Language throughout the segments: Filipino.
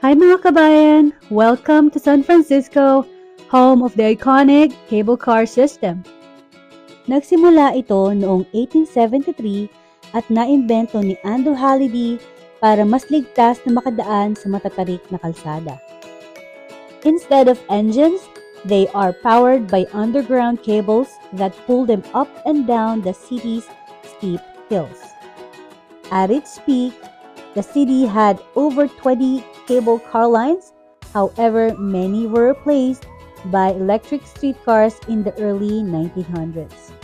Hi mga kabayan! Welcome to San Francisco, home of the iconic cable car system. Nagsimula ito noong 1873 at naimbento ni Andrew Halliday para mas ligtas na makadaan sa matatarik na kalsada. Instead of engines, they are powered by underground cables that pull them up and down the city's steep hills. At its peak, the city had over 20 cable car lines. However, many were replaced by electric streetcars in the early 1900s.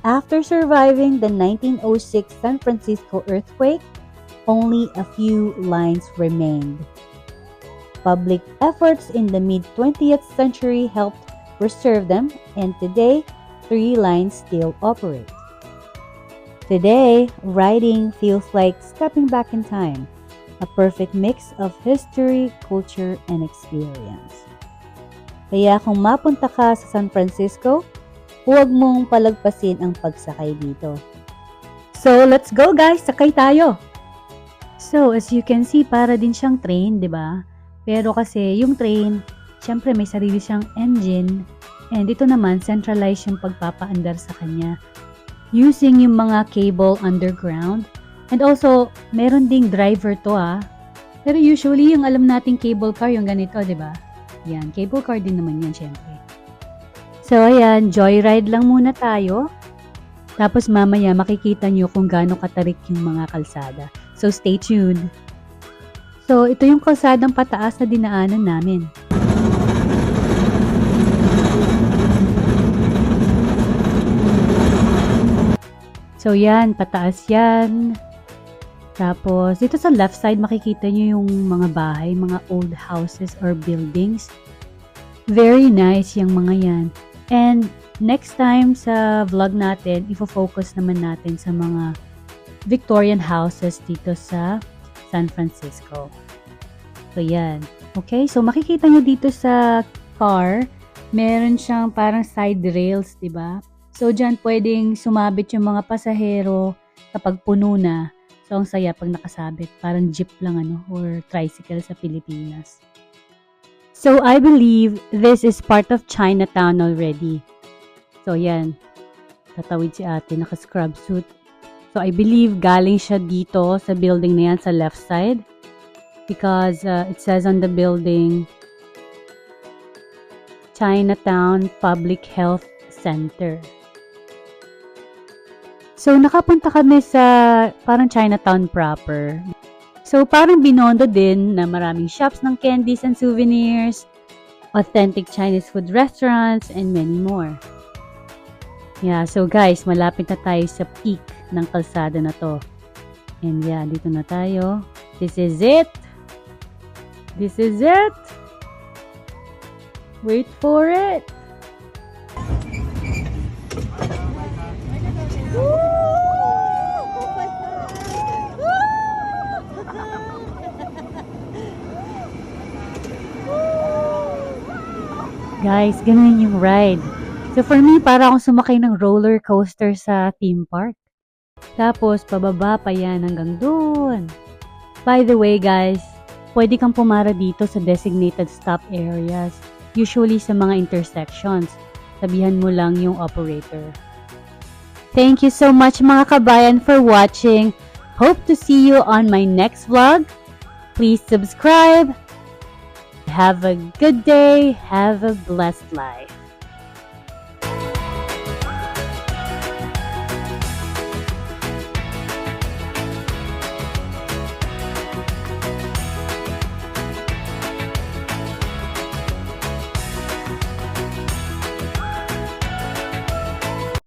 After surviving the 1906 San Francisco earthquake, only a few lines remained. Public efforts in the mid-20th century helped preserve them, and today, 3 lines still operate. Today, riding feels like stepping back in time, a perfect mix of history, culture, and experience. Kaya kung mapunta ka sa San Francisco, huwag mong palagpasin ang pagsakay dito. So, let's go guys! Sakay tayo! So, as you can see, para din siyang train, di ba? Pero kasi yung train, syempre may sarili siyang engine, and ito naman, centralized yung pagpapaandar sa kanya. Using yung mga cable underground. And also, meron ding driver to Pero usually, yung alam nating cable car, yung ganito, di ba? Yan, cable car din naman yan, syempre. So, ayan, joyride lang muna tayo. Tapos mamaya makikita nyo kung gaano katarik yung mga kalsada. So, stay tuned. So, ito yung kalsadang pataas na dinaanan namin. So, yan, pataas yan. Tapos, dito sa left side, makikita nyo yung mga bahay, mga old houses or buildings. Very nice yung mga yan. And, next time sa vlog natin, ifo-focus naman natin sa mga Victorian houses dito sa San Francisco. So, yan. Okay, so makikita nyo dito sa car, meron siyang parang side rails, diba? So, dyan pwedeng sumabit yung mga pasahero kapag puno na. So, ang saya pag nakasabit. Parang jeep lang or tricycle sa Pilipinas. So, I believe this is part of Chinatown already. So, yan. Tatawid si ate, naka-scrub suit. So, I believe galing siya dito sa building na yan sa left side. Because it says on the building, Chinatown Public Health Center. So, nakapunta kami sa parang Chinatown proper. So, parang binondo din na maraming shops ng candies and souvenirs, authentic Chinese food restaurants, and many more. Yeah, so guys, malapit na tayo sa peak ng kalsada na to. And yeah, dito na tayo. This is it! This is it! Wait for it! Guys, ganun yung ride. So for me, para akong sumakay ng roller coaster sa theme park. Tapos, pababa pa yan hanggang doon. By the way guys, pwede kang pumara dito sa designated stop areas. Usually sa mga intersections. Sabihan mo lang yung operator. Thank you so much mga kabayan for watching. Hope to see you on my next vlog. Please subscribe. Have a good day. Have a blessed life.